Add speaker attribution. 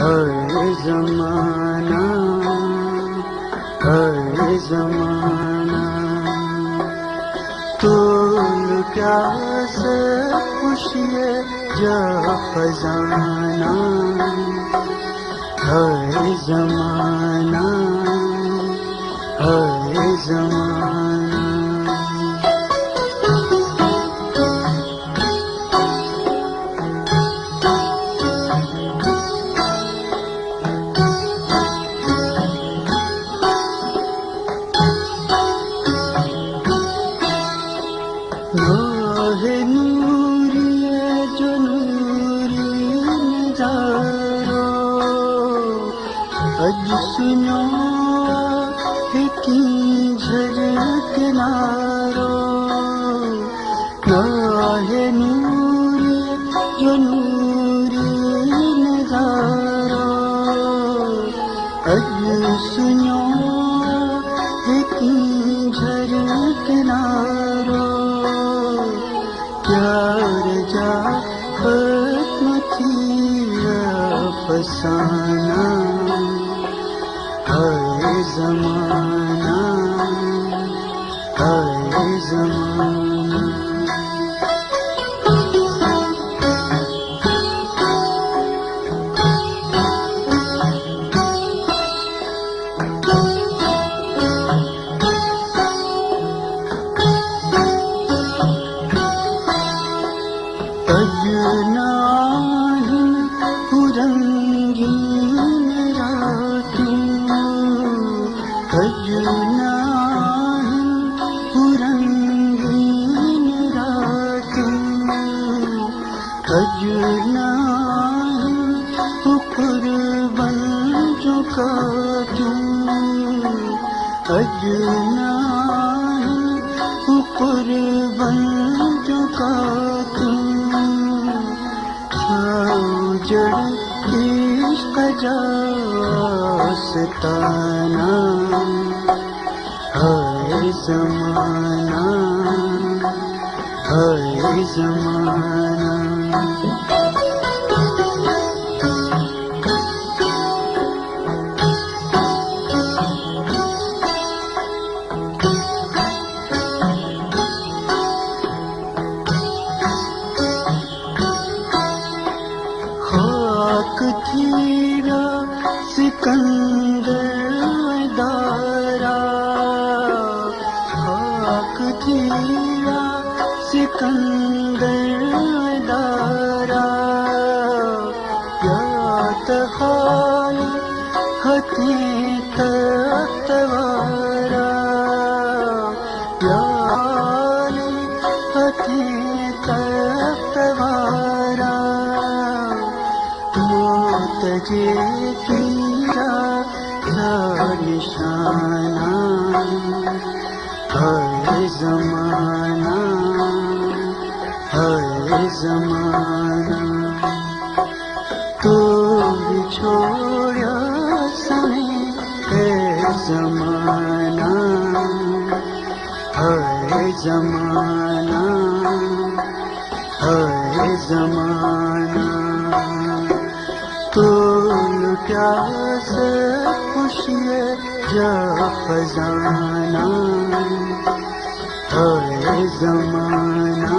Speaker 1: हर ज़माना, हर ज़माना तोल प्यास खुशिये जा खजाना। हर ज़माना, हर ज़माना है नूरिये जो नूरी नजारो, अज सुनो है की झलक नारो। है नूरिये जो नूरी नजारो, अज सुनो है की झलक नारो। प्यार जा खत्म थी अफसाना। हर ज़माना, हर ज़माना अजनाहिन रंगीन रातों, अजनाहिन रंगीन रातों, अजनाहिन कुर्बान चुका तूं, अजनाहिन कुर्बान चुका तूं। जड़ इश्क जास्ताना। हर ज़माना, हर ज़माना खाक थीरा सिकंदर दारा, खाक थीरा सिकंदर दारा। याद हाल हथे तख्तवारा, याद हथे तख्तवारा। तजे पीरा था निशाना। हर ज़माना, हर ज़माना तो छोड़ा समय है ज़माना। हर ज़माना, हर ज़माना तोल प्यास खुशिये जा खजाना। हर ज़माना,